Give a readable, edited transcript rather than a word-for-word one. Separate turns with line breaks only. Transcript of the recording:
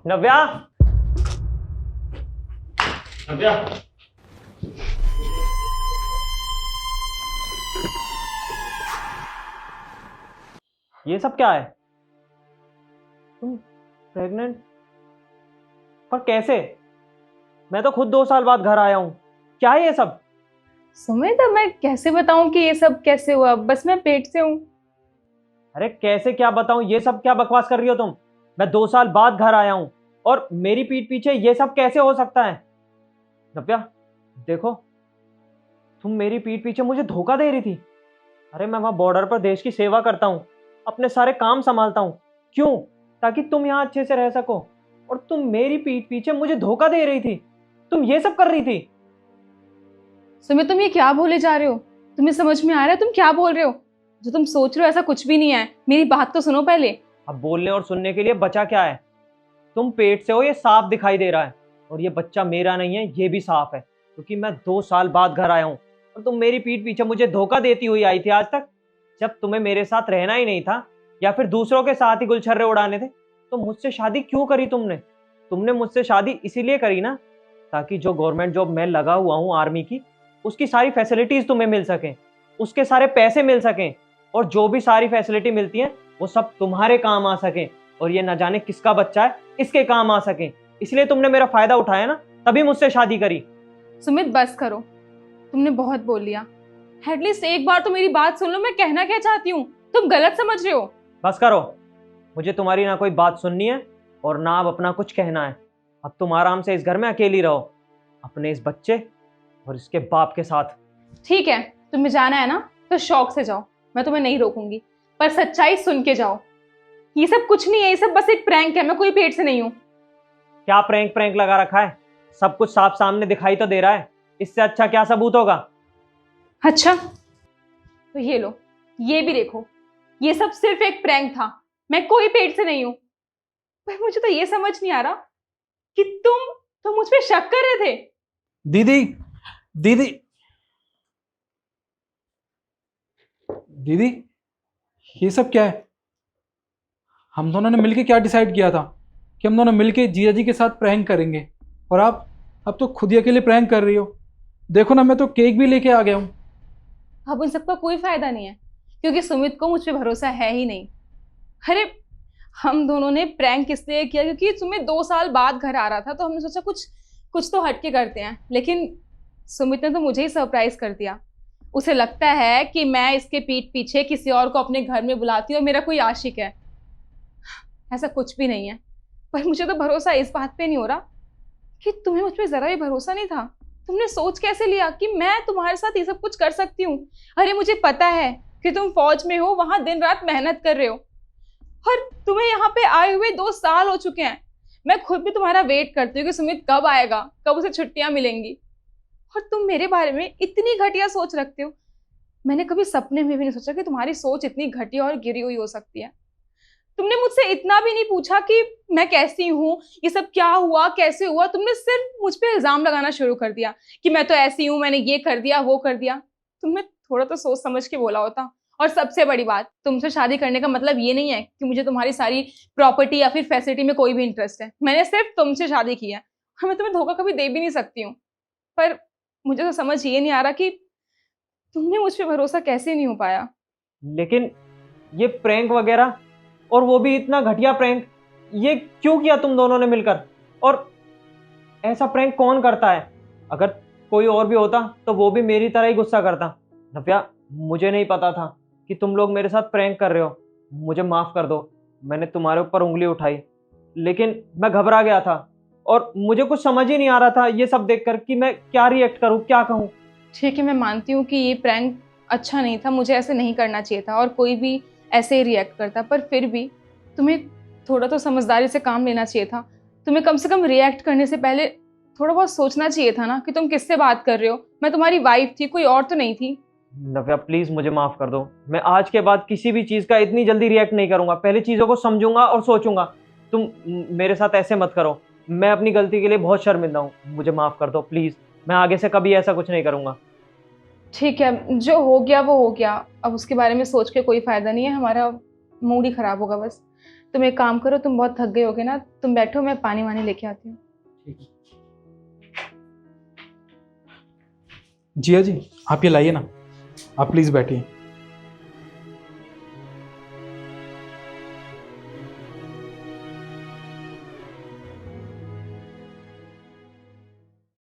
नव्या। नव्या। ये सब क्या है? तुम प्रेग्नेंट? पर कैसे? मैं तो खुद 2 साल बाद घर आया हूं। क्या है ये सब?
सुमित, अब मैं कैसे बताऊं कि ये सब कैसे हुआ? बस मैं पेट से हूँ।
अरे कैसे क्या बताऊं? ये सब क्या बकवास कर रही हो तुम? मैं 2 साल बाद घर आया हूं और मेरी पीठ पीछे ये सब कैसे हो सकता है? नव्या, देखो, तुम मेरी पीठ पीछे मुझे धोखा दे रही थी। अरे मैं वहां बॉर्डर पर देश की सेवा करता हूँ, अपने सारे काम संभालता हूँ। क्यों? ताकि तुम यहाँ अच्छे से रह सको। और तुम मेरी पीठ पीछे मुझे धोखा दे रही थी। तुम ये सब कर रही थी।
सुमित, तुम ये क्या बोले जा रहे हो? तुम्हें समझ में आ रहा है तुम क्या बोल रहे हो? जो तुम सोच रहे हो ऐसा कुछ भी नहीं है। मेरी बात तो सुनो पहले।
अब बोलने और सुनने के लिए बचा क्या है? तुम पेट से हो, ये साफ दिखाई दे रहा है। और ये बच्चा मेरा नहीं है, ये भी साफ है, क्योंकि मैं 2 साल बाद घर आया हूँ। और तुम मेरी पीठ पीछे मुझे धोखा देती हुई आई थी आज तक। जब तुम्हें मेरे साथ रहना ही नहीं था, या फिर दूसरों के साथ ही गुलछर्रे उड़ाने थे, तो मुझसे शादी क्यों करी तुमने? तुमने मुझसे शादी इसीलिए करी ना, ताकि जो गवर्नमेंट जॉब मैं लगा हुआ हूँ आर्मी की, उसकी सारी फैसिलिटीज तुम्हें मिल सकें, उसके सारे पैसे मिल सकें। और जो भी सारी फैसिलिटी मिलती है वो सब तुम्हारे काम आ सके। और ये न जाने किसका बच्चा है, इसके काम आ सके। इसलिए तुमने मेरा फायदा उठाया ना, तभी मुझसे शादी करी।
सुमित, बस करो। तुमने बहुत बोल लिया। एटलीस्ट एक बार तो मेरी बात सुन लो। मैं कहना क्या चाहती हूँ तुम गलत समझ रहे हो।
बस करो। मुझे तुम्हारी ना कोई बात सुननी है और ना अब अपना कुछ कहना है। अब तुम आराम से इस घर में अकेली रहो, अपने इस बच्चे और इसके बाप के साथ।
ठीक है, तुम्हें जाना है ना तो शौक से जाओ। मैं तुम्हें नहीं रोकूंगी, पर सच्चाई सुन के जाओ। ये सब कुछ नहीं है, ये सब बस एक प्रैंक है। मैं कोई पेट से नहीं हूँ।
क्या प्रैंक प्रैंक लगा रखा है? सब कुछ साफ सामने दिखाई तो दे रहा है। इससे अच्छा क्या सबूत होगा?
अच्छा, तो ये लो, ये भी देखो। ये सब सिर्फ एक प्रैंक था। मैं कोई पेट से नहीं हूं। पर मुझे तो ये समझ नहीं आ रहा कि तुम मुझ पे शक कर रहे थे।
दीदी, दीदी, दीदी, ये सब क्या है? हम दोनों ने मिलके क्या डिसाइड किया था कि हम दोनों मिलके जीजा जी के साथ प्रैंक करेंगे, और आप अब तो खुद ही अकेले प्रैंक कर रही हो। देखो ना, मैं तो केक भी लेके आ गया हूँ।
अब उन सबका कोई फायदा नहीं है, क्योंकि सुमित को मुझ पे भरोसा है ही नहीं। अरे, हम दोनों ने प्रैंक इसलिए किया क्योंकि सुमित 2 साल बाद घर आ रहा था, तो हमने सोचा कुछ कुछ तो हटके करते हैं। लेकिन सुमित ने तो मुझे ही सरप्राइज कर दिया। उसे लगता है कि मैं इसके पीठ पीछे किसी और को अपने घर में बुलाती हूँ और मेरा कोई आशिक है। ऐसा कुछ भी नहीं है। पर मुझे तो भरोसा इस बात पे नहीं हो रहा कि तुम्हें मुझ पे जरा भी भरोसा नहीं था। तुमने सोच कैसे लिया कि मैं तुम्हारे साथ ये सब कुछ कर सकती हूँ? अरे, मुझे पता है कि तुम फौज में हो, वहां दिन रात मेहनत कर रहे हो, और तुम्हें यहाँ पे आए हुए 2 साल हो चुके हैं। मैं खुद भी तुम्हारा वेट करती हूँ कि सुमित कब आएगा, कब उसे छुट्टियां मिलेंगी। और तुम मेरे बारे में इतनी घटिया सोच रखते हो। मैंने कभी सपने में भी नहीं सोचा कि तुम्हारी सोच इतनी घटिया और गिरी हुई हो सकती है। तुमने मुझसे इतना भी नहीं पूछा कि मैं कैसी हूँ, ये सब क्या हुआ, कैसे हुआ। तुमने सिर्फ मुझ पे इल्जाम लगाना शुरू कर दिया कि मैं तो ऐसी हूँ, मैंने ये कर दिया, वो कर दिया। तुमने थोड़ा तो सोच समझ के बोला होता। और सबसे बड़ी बात, तुमसे शादी करने का मतलब ये नहीं है कि मुझे तुम्हारी सारी प्रॉपर्टी या फिर फैसिलिटी में कोई भी इंटरेस्ट है। मैंने सिर्फ तुमसे शादी की है। हाँ, मैं तुम्हें धोखा कभी दे भी नहीं सकती हूँ। पर मुझे तो समझ ये नहीं आ रहा कि तुमने मुझ पे भरोसा कैसे नहीं हो पाया।
लेकिन ये प्रैंक वगैरह, और वो भी इतना घटिया प्रैंक, ये क्यों किया तुम दोनों ने मिलकर? और ऐसा प्रैंक कौन करता है? अगर कोई और भी होता तो वो भी मेरी तरह ही गुस्सा करता। नव्या, मुझे नहीं पता था कि तुम लोग मेरे साथ प्रैंक कर रहे हो। मुझे माफ कर दो, मैंने तुम्हारे ऊपर उंगली उठाई। लेकिन मैं घबरा गया था और मुझे कुछ समझ ही नहीं आ रहा था ये सब देखकर कि मैं क्या रिएक्ट करूं, क्या कहूं।
ठीक है, मैं मानती हूँ कि ये प्रैंक अच्छा नहीं था। मुझे ऐसे नहीं करना चाहिए था और कोई भी ऐसे ही रिएक्ट करता। पर फिर भी तुम्हें थोड़ा तो समझदारी से काम लेना चाहिए था। तुम्हें कम से कम रिएक्ट करने से पहले थोड़ा बहुत सोचना चाहिए था ना कि तुम किससे बात कर रहे हो। मैं तुम्हारी वाइफ थी, कोई और तो नहीं थी।
नव्या, प्लीज मुझे माफ कर दो। मैं आज के बाद किसी भी चीज का इतनी जल्दी रिएक्ट नहीं करूंगा। पहले चीजों को समझूंगा और सोचूंगा। तुम मेरे साथ ऐसे मत करो। मैं अपनी गलती के लिए बहुत शर्मिंदा हूँ। मुझे माफ कर दो प्लीज। मैं आगे से कभी ऐसा कुछ नहीं करूंगा।
ठीक है, जो हो गया वो हो गया। अब उसके बारे में सोच के कोई फायदा नहीं है, हमारा मूड ही खराब होगा बस। तुम एक काम करो, तुम बहुत थक गए होगे ना, तुम बैठो, मैं पानी वानी लेके आती हूँ।
ठीक है। जिया जी, आप ये लाइए ना, आप प्लीज़ बैठिए।